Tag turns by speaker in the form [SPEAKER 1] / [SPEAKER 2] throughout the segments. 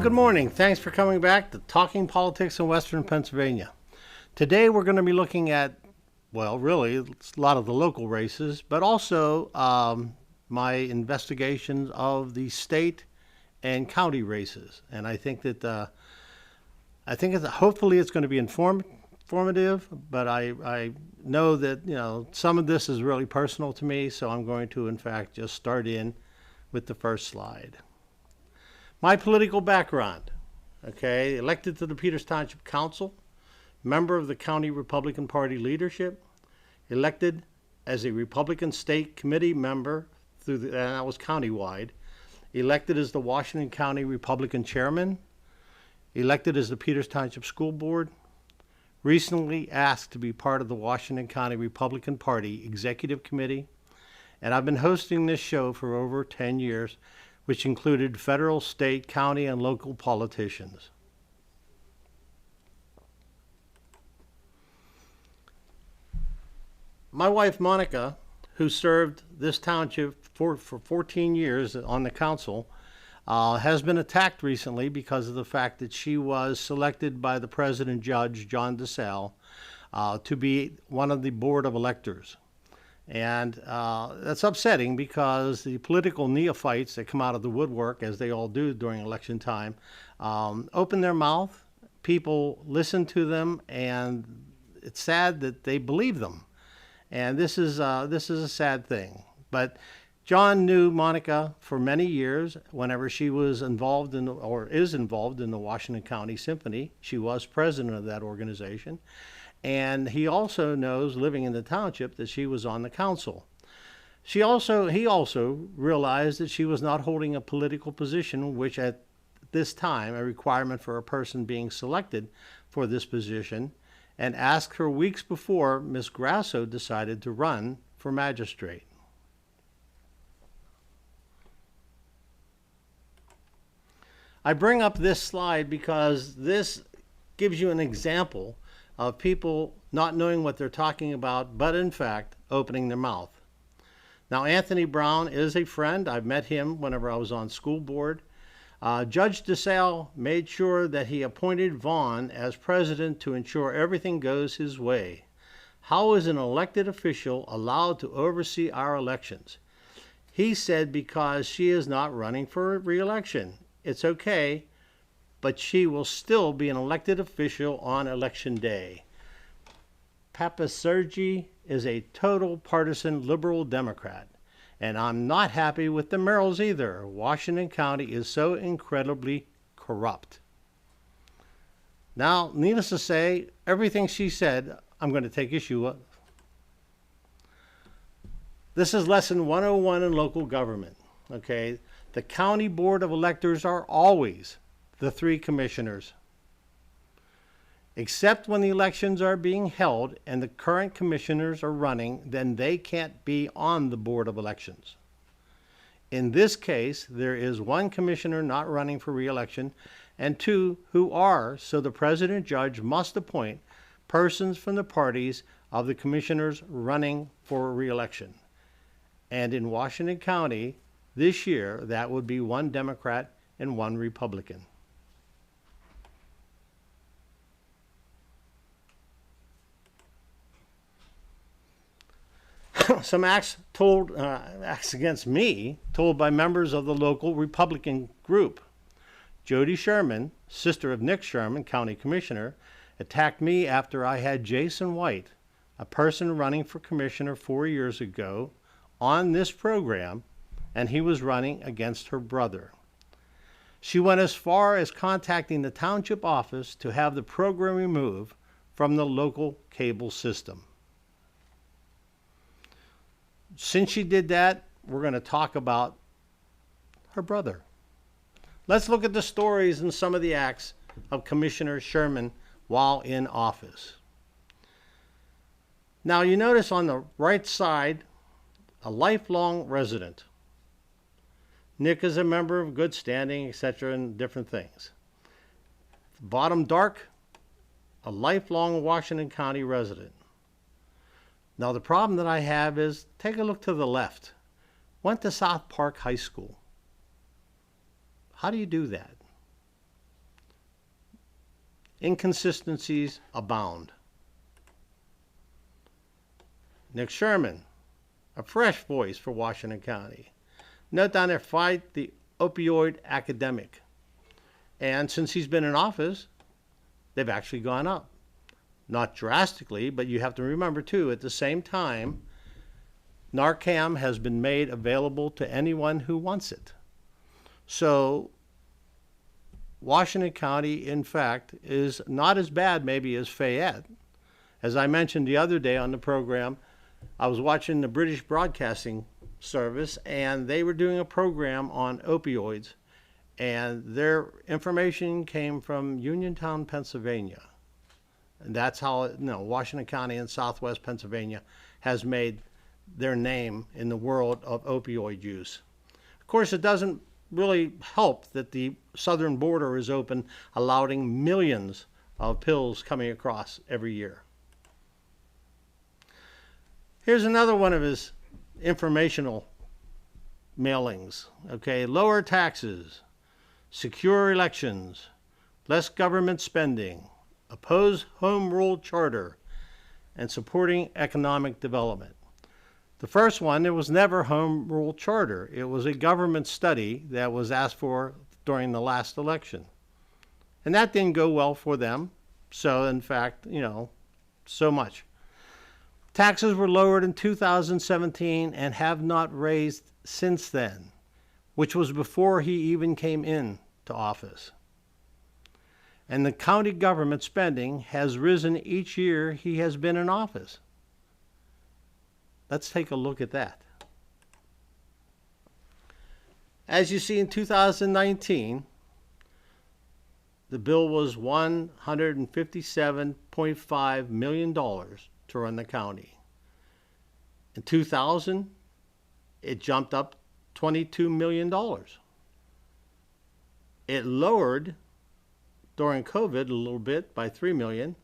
[SPEAKER 1] Good morning. Thanks for coming back to Talking Politics in Western Pennsylvania. Today we're going to be looking at, well, really, it's a lot of the local races, but also my investigations of the state and county races. And I think that hopefully it's going to be informative, but I know that some of this is really personal to me, so I'm going to in fact just start in with the first slide. My political background, elected to the Peters Township Council, member of the County Republican Party leadership, elected as a Republican State Committee member, and that was countywide, elected as the Washington County Republican Chairman, elected as the Peters Township School Board, recently asked to be part of the Washington County Republican Party Executive Committee, and I've been hosting this show for over 10 years, which included federal, state, county, and local politicians. My wife, Monica, who served this township for 14 years on the council, has been attacked recently because of the fact that she was selected by the President Judge, John DeSalle, to be one of the Board of Electors. And that's upsetting because the political neophytes that come out of the woodwork, as they all do during election time, open their mouth, people listen to them, and it's sad that they believe them. And this is a sad thing. But John knew Monica for many years. Whenever she was involved in, or is involved in, the Washington County Symphony, she was president of that organization. And he also knows, living in the township, that she was on the council. He also realized that she was not holding a political position, which at this time, a requirement for a person being selected for this position, and asked her weeks before Ms. Grasso decided to run for magistrate. I bring up this slide because this gives you an example of people not knowing what they're talking about, but in fact opening their mouth. Now, Anthony Brown is a friend. I've met him whenever I was on school board. Judge DeSalle made sure that he appointed Vaughn as president to ensure everything goes his way. How is an elected official allowed to oversee our elections? He said because she is not running for re-election. It's okay, but she will still be an elected official on election day. Papasergi is a total partisan liberal Democrat, and I'm not happy with the Merrills either. Washington County is so incredibly corrupt. Now, needless to say, everything she said, I'm going to take issue with. This is lesson 101 in local government, The county board of electors are always the 3 commissioners, except when the elections are being held and the current commissioners are running, then they can't be on the board of elections. In this case, there is 1 commissioner not running for re-election and 2 who are, so the president judge must appoint persons from the parties of the commissioners running for re-election. And in Washington County this year, that would be 1 Democrat and 1 Republican. Some acts against me told by members of the local Republican group. Jody Sherman, sister of Nick Sherman, county commissioner, attacked me after I had Jason White, a person running for commissioner 4 years ago, on this program, and he was running against her brother. She went as far as contacting the township office to have the program removed from the local cable system. Since she did that, we're going to talk about her brother. Let's look at the stories and some of the acts of Commissioner Sherman while in office. Now, you notice on the right side, a lifelong resident. Nick is a member of good standing, etc., and different things. Bottom dark, a lifelong Washington County resident. Now, the problem that I have is, take a look to the left. Went to South Park High School. How do you do that? inconsistencies abound. Nick Sherman, a fresh voice for Washington County. Note down there, fight the opioid epidemic. And since he's been in office, they've actually gone up. Not drastically, but you have to remember too, at the same time, Narcan has been made available to anyone who wants it. So Washington County, in fact, is not as bad maybe as Fayette. As I mentioned the other day on the program, I was watching the British Broadcasting Service, and they were doing a program on opioids, and their information came from Uniontown, Pennsylvania. And that's how, Washington County in southwest Pennsylvania has made their name in the world of opioid use. Of course, it doesn't really help that the southern border is open, allowing millions of pills coming across every year. Here's another one of his informational mailings. Okay, lower taxes, secure elections, less government spending, oppose home rule charter, and supporting economic development. The first one, there was never home rule charter. It was a government study that was asked for during the last election. And that didn't go well for them. So in fact, so much. Taxes were lowered in 2017 and have not raised since then, which was before he even came in to office. And the county government spending has risen each year he has been in office. Let's take a look at that. As you see, in 2019, the bill was $157.5 million to run the county. In 2000, it jumped up $22 million. It lowered during COVID a little bit by $3 million,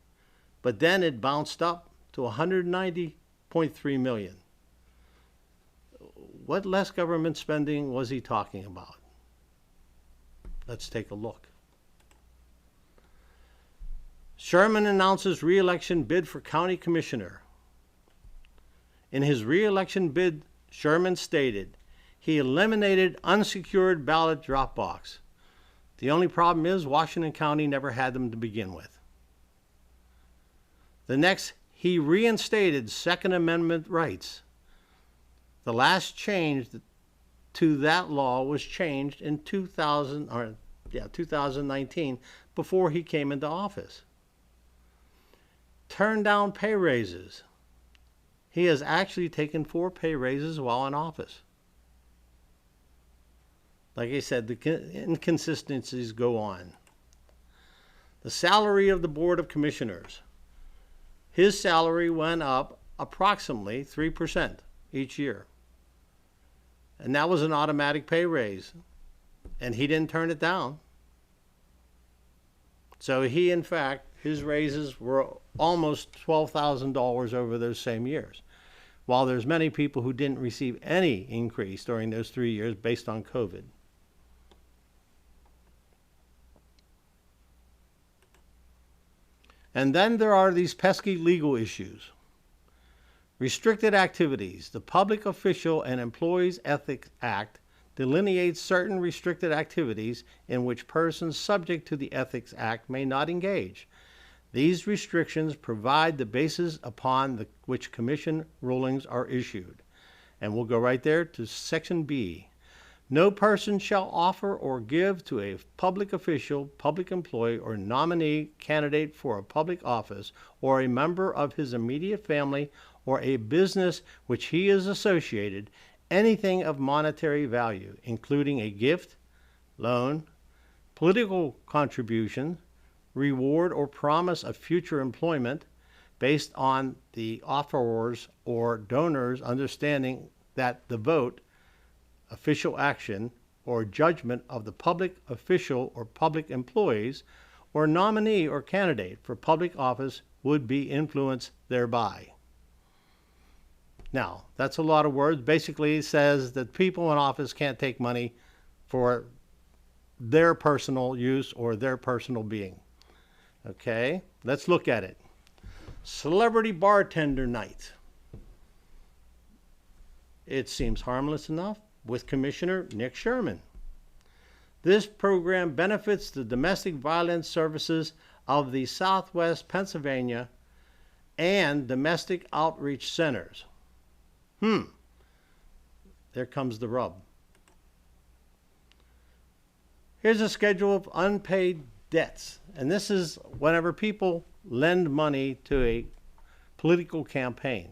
[SPEAKER 1] but then it bounced up to $190.3 million. What less government spending was he talking about? Let's take a look. Sherman announces re-election bid for county commissioner. In his re-election bid, Sherman stated he eliminated unsecured ballot drop box. The only problem is Washington County never had them to begin with. The next, he reinstated Second Amendment rights. The last change to that law was changed in 2019, before he came into office. Turned down pay raises. He has actually taken 4 pay raises while in office. Like I said, the inconsistencies go on. The salary of the Board of Commissioners. His salary went up approximately 3% each year. And that was an automatic pay raise. And he didn't turn it down. So he, in fact, his raises were almost $12,000 over those same years. While there's many people who didn't receive any increase during those 3 years based on COVID. And then there are these pesky legal issues. Restricted activities. The Public Official and Employees Ethics Act delineates certain restricted activities in which persons subject to the Ethics Act may not engage. These restrictions provide the basis upon which commission rulings are issued. And we'll go right there to Section B. No person shall offer or give to a public official, public employee, or nominee candidate for a public office, or a member of his immediate family, or a business which he is associated, anything of monetary value, including a gift, loan, political contribution, reward, or promise of future employment based on the offeror's or donor's understanding that the vote, official action, or judgment of the public official or public employees or nominee or candidate for public office would be influenced thereby. Now, that's a lot of words. Basically, it says that people in office can't take money for their personal use or their personal being. Okay, let's look at it. Celebrity bartender night. It seems harmless enough with Commissioner Nick Sherman. This program benefits the domestic violence services of the Southwest Pennsylvania and domestic outreach centers. There comes the rub. Here's a schedule of unpaid debts. And this is whenever people lend money to a political campaign.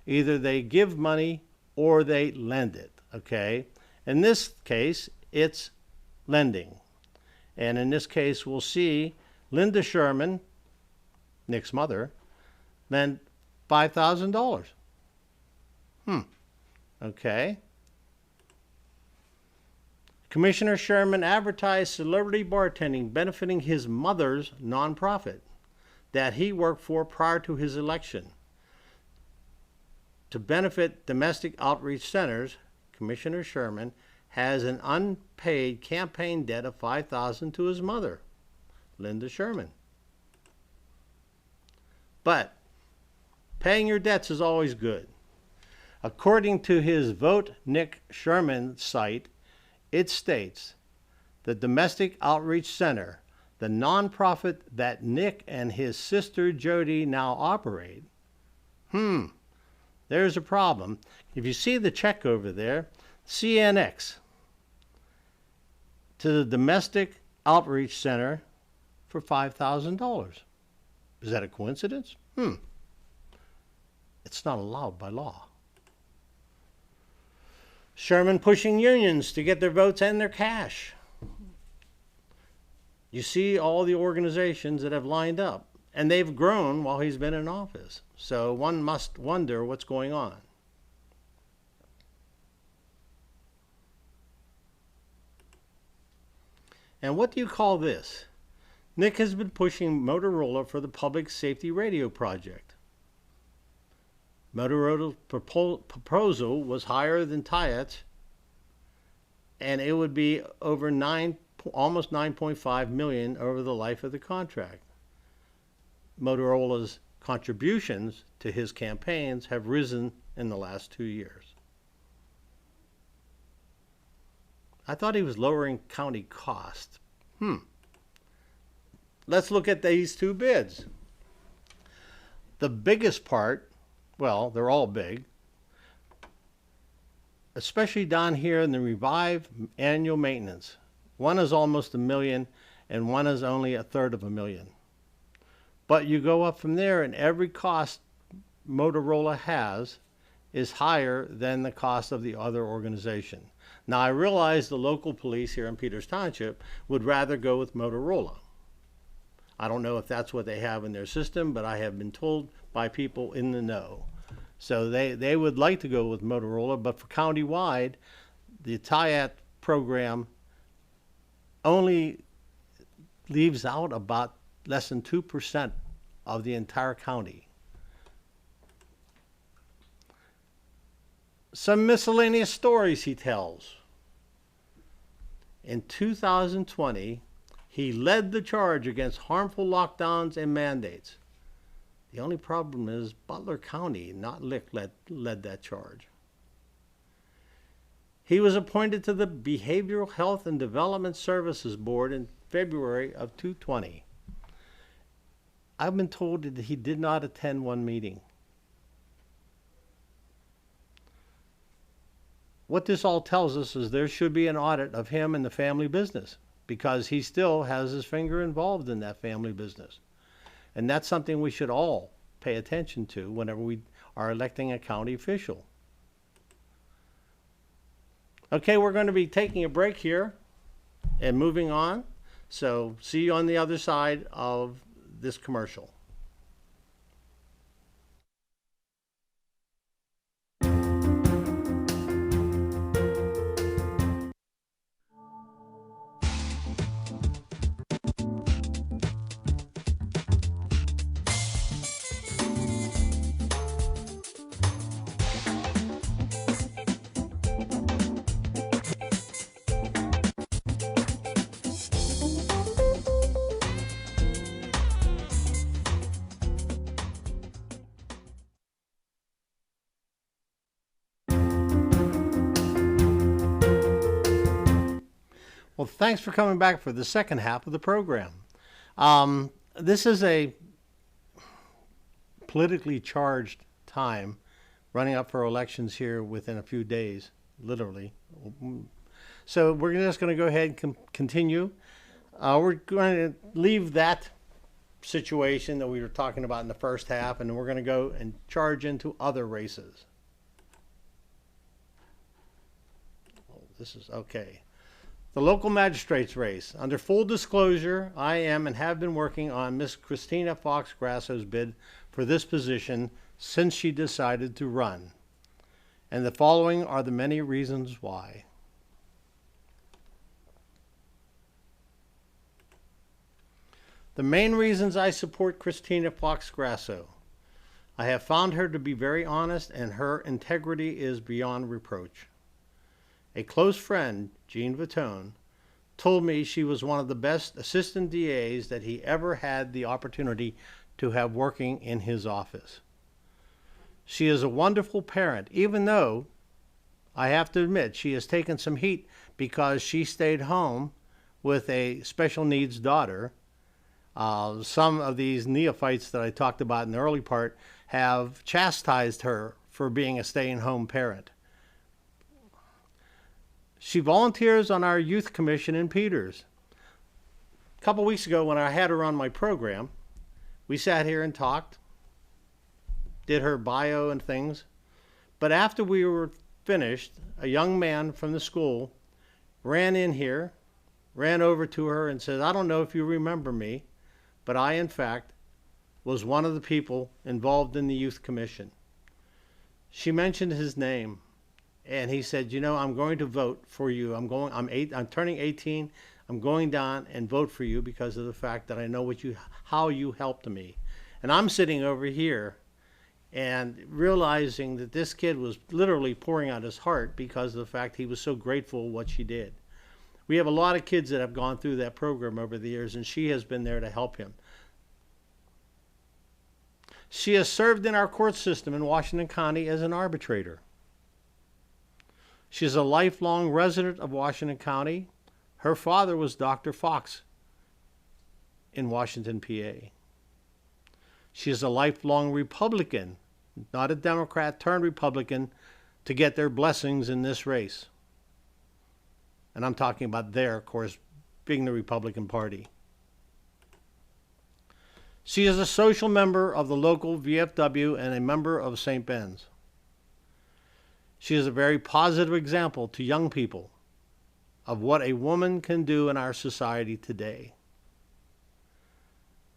[SPEAKER 1] Either they give money or they lend it, okay? In this case, it's lending. And in this case, we'll see Linda Sherman, Nick's mother, lent $5,000. Okay. Commissioner Sherman advertised celebrity bartending benefiting his mother's nonprofit that he worked for prior to his election. To benefit domestic outreach centers, Commissioner Sherman has an unpaid campaign debt of $5,000 to his mother, Linda Sherman. But paying your debts is always good. According to his Vote Nick Sherman site, it states the Domestic Outreach Center, the nonprofit that Nick and his sister Jody now operate. There's a problem. If you see the check over there, CNX to the Domestic Outreach Center for $5,000. Is that a coincidence? It's not allowed by law. Sherman pushing unions to get their votes and their cash. You see all the organizations that have lined up, and they've grown while he's been in office. So one must wonder what's going on. And what do you call this? Nick has been pushing Motorola for the Public Safety Radio project. Motorola's proposal was higher than Tyatt's, and it would be over almost $9.5 million over the life of the contract. Motorola's contributions to his campaigns have risen in the last 2 years. I thought he was lowering county costs. Let's look at these two bids. The biggest part, well, they're all big, especially down here in the Revive annual maintenance. One is almost $1 million and one is only $350,000. But you go up from there and every cost Motorola has is higher than the cost of the other organization. Now I realize the local police here in Peters Township would rather go with Motorola. I don't know if that's what they have in their system, but I have been told by people in the know. So they would like to go with Motorola, but for countywide, the Tyatt program only leaves out about less than 2% of the entire county. Some miscellaneous stories he tells. In 2020, he led the charge against harmful lockdowns and mandates. The only problem is Butler County, not Lick, led that charge. He was appointed to the Behavioral Health and Development Services Board in February of 2020. I've been told that he did not attend one meeting. What this all tells us is there should be an audit of him and the family business, because he still has his finger involved in that family business. And that's something we should all pay attention to whenever we are electing a county official. Okay, we're going to be taking a break here and moving on. So see you on the other side of this commercial. Well, thanks for coming back for the second half of the program. This is a politically charged time running up for elections here within a few days, literally. So we're just going to go ahead and continue. We're going to leave that situation that we were talking about in the first half, and we're going to go and charge into other races. Oh, this is okay. The local magistrates race. Under full disclosure, I am and have been working on Miss Christina Fox Grasso's bid for this position since she decided to run. And the following are the many reasons why. The main reasons I support Christina Fox Grasso. I have found her to be very honest, and her integrity is beyond reproach. A close friend, Jean Vitone, told me she was one of the best assistant DAs that he ever had the opportunity to have working in his office. She is a wonderful parent, even though I have to admit she has taken some heat because she stayed home with a special needs daughter. Some of these neophytes that I talked about in the early part have chastised her for being a stay-at-home parent. She volunteers on our youth commission in Peters. A couple weeks ago when I had her on my program, we sat here and talked, did her bio and things. But after we were finished, a young man from the school ran in here, ran over to her and said, "I don't know if you remember me, but I, in fact, was one of the people involved in the youth commission." She mentioned his name, and he said, "You know, I'm going to vote for you. I'm turning 18. I'm going down and vote for you because of the fact that I know how you helped me." And I'm sitting over here and realizing that this kid was literally pouring out his heart because of the fact he was so grateful what she did. We have a lot of kids that have gone through that program over the years, and she has been there to help him. She has served in our court system in Washington County as an arbitrator. She is a lifelong resident of Washington County. Her father was Dr. Fox in Washington, PA. She is a lifelong Republican, not a Democrat, turned Republican, to get their blessings in this race. And I'm talking about their, of course, being the Republican Party. She is a social member of the local VFW and a member of St. Ben's. She is a very positive example to young people of what a woman can do in our society today.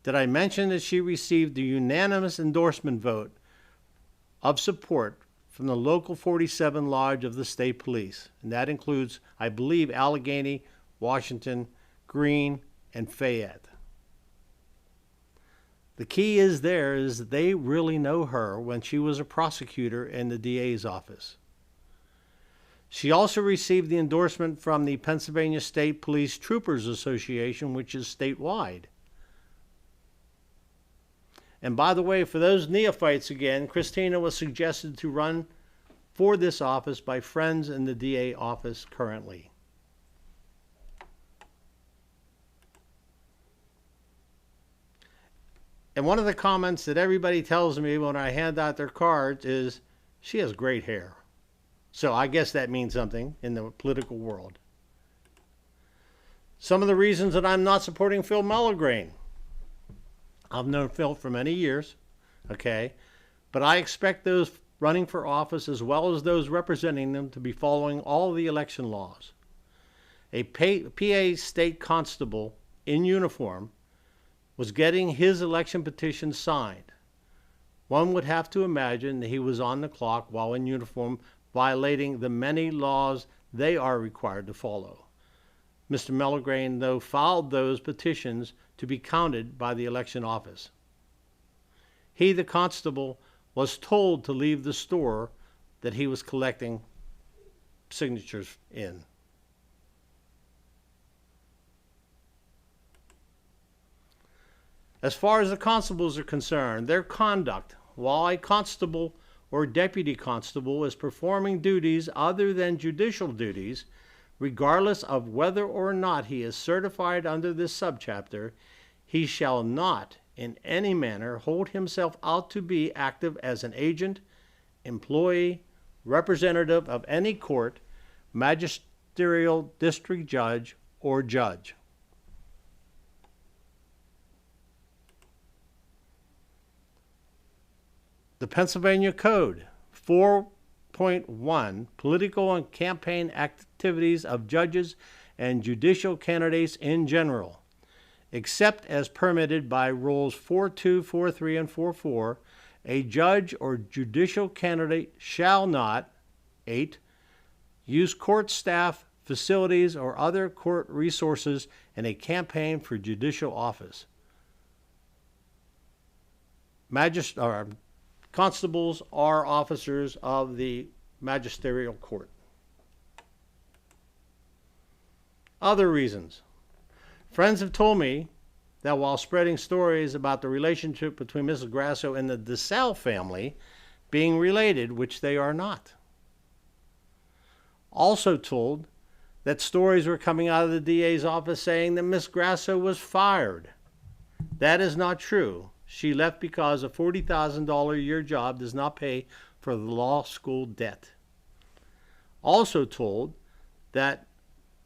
[SPEAKER 1] Did I mention that she received the unanimous endorsement vote of support from the local 47 Lodge of the State Police? And that includes, I believe, Allegheny, Washington, Greene, and Fayette. The key is that they really know her when she was a prosecutor in the DA's office. She also received the endorsement from the Pennsylvania State Police Troopers Association, which is statewide. And by the way, for those neophytes again, Christina was suggested to run for this office by friends in the DA office currently. And one of the comments that everybody tells me when I hand out their cards is, "She has great hair." So I guess that means something in the political world. Some of the reasons that I'm not supporting Phil Mellegrain. I've known Phil for many years, okay? But I expect those running for office as well as those representing them to be following all the election laws. A PA state constable in uniform was getting his election petition signed. One would have to imagine that he was on the clock while in uniform, violating the many laws they are required to follow. Mr. Mellegrain, though, filed those petitions to be counted by the election office. He, the constable, was told to leave the store that he was collecting signatures in. As far as the constables are concerned, their conduct, while a constable or deputy constable is performing duties other than judicial duties, regardless of whether or not he is certified under this subchapter, he shall not in any manner hold himself out to be active as an agent, employee, representative of any court, magisterial district judge, or judge. The Pennsylvania Code 4.1, political and campaign activities of judges and judicial candidates in general, except as permitted by Rules 4.2, 4.3, and 4.4, a judge or judicial candidate shall not, 8, use court staff, facilities, or other court resources in a campaign for judicial office. Constables are officers of the magisterial court. Other reasons. Friends have told me that while spreading stories about the relationship between Mrs. Grasso and the DeSalle family being related, which they are not. Also told that stories were coming out of the DA's office saying that Miss Grasso was fired. That is not true. She left because a $40,000 a year job does not pay for the law school debt. Also told that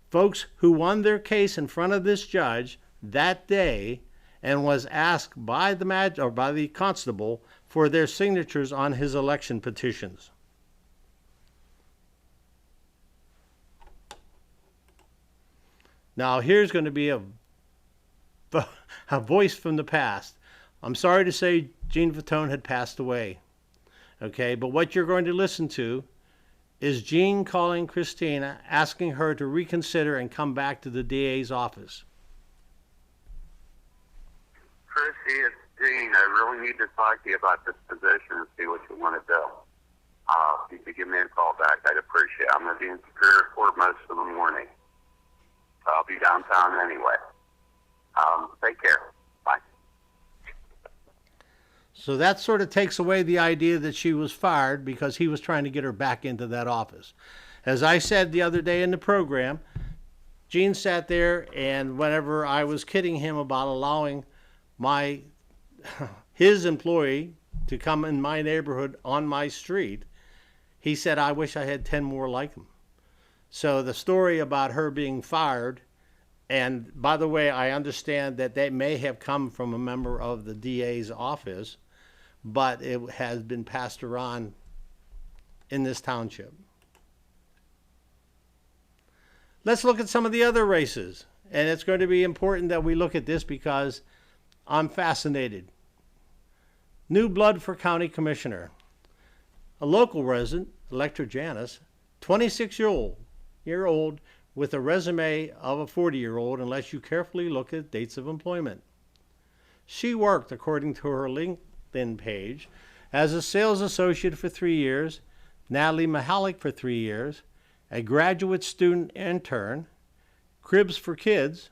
[SPEAKER 1] folks who won their case in front of this judge that day and was asked by the constable for their signatures on his election petitions. Now here's going to be a voice from the past. I'm sorry to say Jean Fatone had passed away. Okay, but what you're going to listen to is Jean calling Christina, asking her to reconsider and come back to the DA's office.
[SPEAKER 2] Chrissy, it's Jean. I really need to talk to you about this position and see what you want to do. If you could give me a call back, I'd appreciate it. I'm going to be in Superior Court most of the morning. So I'll be downtown anyway. Take care. Bye.
[SPEAKER 1] So that sort of takes away the idea that she was fired because he was trying to get her back into that office. As I said the other day in the program, Gene sat there, and whenever I was kidding him about allowing his employee to come in my neighborhood on my street, he said, I wish I had 10 more like him. So the story about her being fired, and by the way, I understand that they may have come from a member of the DA's office, but it has been passed around in this township. Let's look at some of the other races. And it's going to be important that we look at this because I'm fascinated. New blood for county commissioner. A local resident, Electra Janice, 26-year-old with a resume of a 40-year-old unless you carefully look at dates of employment. She worked, according to her LinkedIn page, as a sales associate for 3 years, Natalie Mahalik for 3 years, a graduate student intern, Cribs for Kids,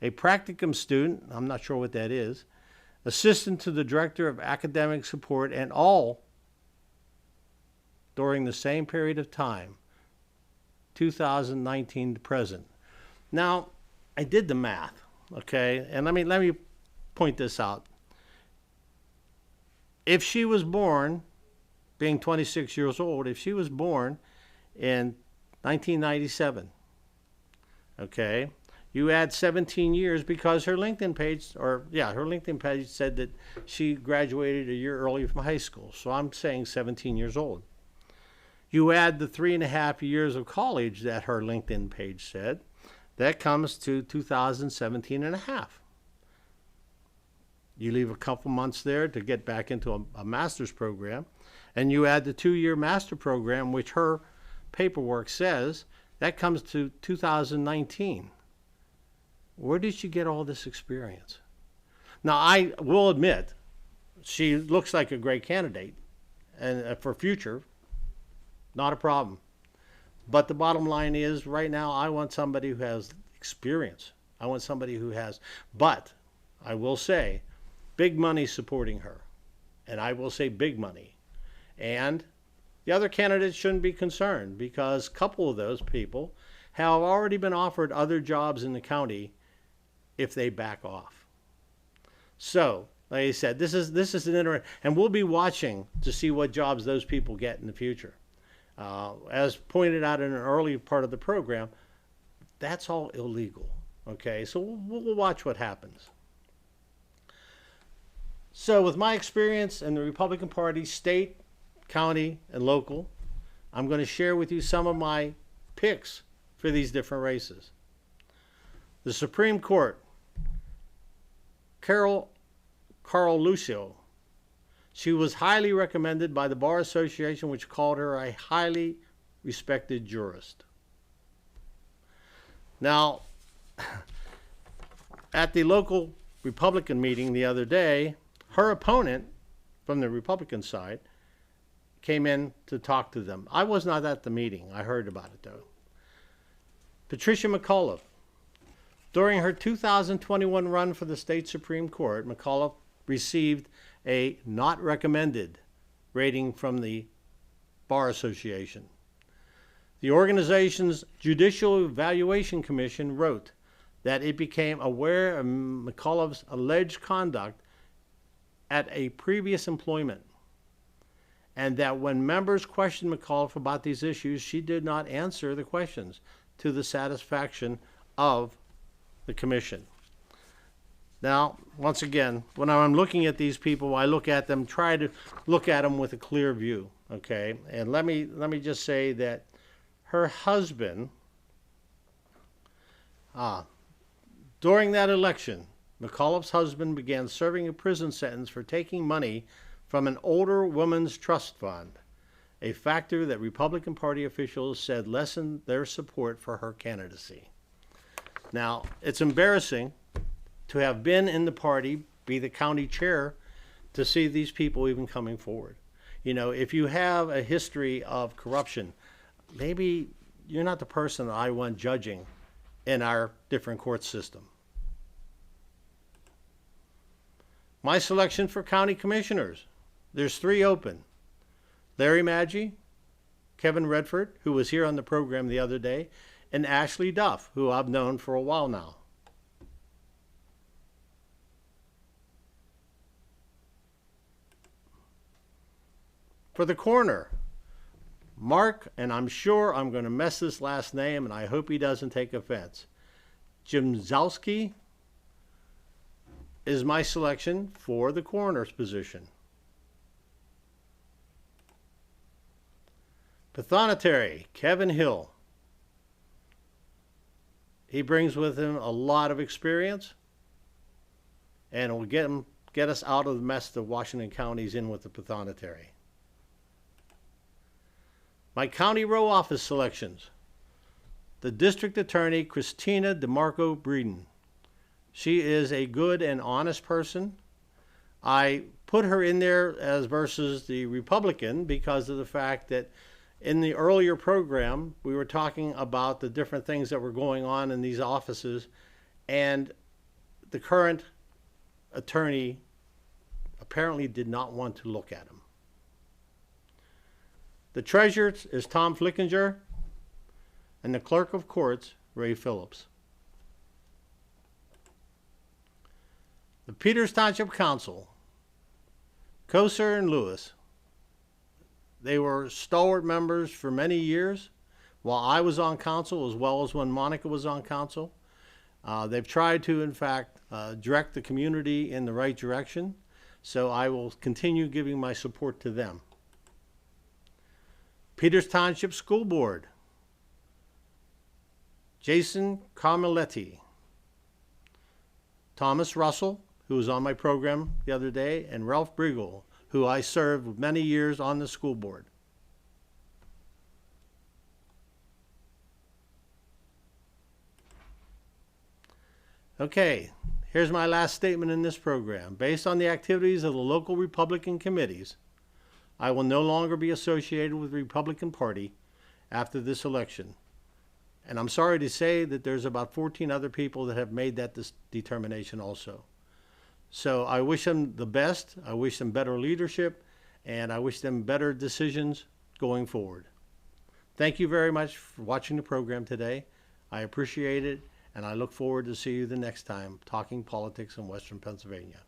[SPEAKER 1] a practicum student, I'm not sure what that is, assistant to the director of academic support, and all during the same period of time, 2019 to present. Now, I did the math, okay? And let me point this out. If she was born, being 26 years old, if she was born in 1997, okay, you add 17 years because her LinkedIn page said that she graduated a year early from high school. So I'm saying 17 years old. You add the 3.5 years of college that her LinkedIn page said, that comes to 2017 and a half. You leave a couple months there to get back into a master's program, and you add the 2-year master program, which her paperwork says, that comes to 2019. Where did she get all this experience? Now, I will admit, she looks like a great candidate, and for future, not a problem. But the bottom line is, right now, I want somebody who has experience. I want somebody who has, but I will say, big money supporting her. And I will say big money. And the other candidates shouldn't be concerned because a couple of those people have already been offered other jobs in the county if they back off. So, like I said, this is an interesting, and we'll be watching to see what jobs those people get in the future. As pointed out in an early part of the program, that's all illegal. Okay, so we'll watch what happens. So with my experience in the Republican Party, state, county, and local, I'm going to share with you some of my picks for these different races. The Supreme Court, Carol Lucio. She was highly recommended by the Bar Association, which called her a highly respected jurist. Now, at the local Republican meeting the other day, her opponent from the Republican side came in to talk to them. I was not at the meeting. I heard about it, though. Patricia McAuliffe. During her 2021 run for the state Supreme Court, McAuliffe received a not recommended rating from the Bar Association. The organization's Judicial Evaluation Commission wrote that it became aware of McAuliffe's alleged conduct at a previous employment, and that when members questioned McAuliffe about these issues, she did not answer the questions to the satisfaction of the commission. Now, once again, when I'm looking at these people, I look at them, try to look at them with a clear view, okay? And let me just say that her husband, during that election, McAuliffe's husband began serving a prison sentence for taking money from an older woman's trust fund, a factor that Republican Party officials said lessened their support for her candidacy. Now, it's embarrassing to have been in the party, be the county chair, to see these people even coming forward. You know, if you have a history of corruption, maybe you're not the person that I want judging in our different court system. My selection for county commissioners, there's 3 open. Larry Maggi, Kevin Redford, who was here on the program the other day, and Ashley Duff, who I've known for a while now. For the coroner, Mark, and I'm sure I'm going to mess this last name, and I hope he doesn't take offense, Jimzowski is my selection for the coroner's position. Pathonetary, Kevin Hill. He brings with him a lot of experience, and will get us out of the mess that Washington County's in with the Pathonetary. My county row office selections. The district attorney, Christina DeMarco Breeden. She is a good and honest person. I put her in there as versus the Republican because of the fact that in the earlier program, we were talking about the different things that were going on in these offices, and the current attorney apparently did not want to look at them. The treasurer is Tom Flickinger, and the clerk of courts, Ray Phillips. The Peters Township Council, Koser and Lewis. They were stalwart members for many years while I was on council, as well as when Monica was on council. They've tried to, in fact, direct the community in the right direction, so I will continue giving my support to them. Peters Township School Board, Jason Carmeletti, Thomas Russell, who was on my program the other day, and Ralph Briegel, who I served many years on the school board. Okay, here's my last statement in this program. Based on the activities of the local Republican committees, I will no longer be associated with the Republican Party after this election. And I'm sorry to say that there's about 14 other people that have made that determination also. So I wish them the best. I wish them better leadership, and I wish them better decisions going forward. Thank you very much for watching the program today. I appreciate it, and I look forward to see you the next time talking politics in Western Pennsylvania.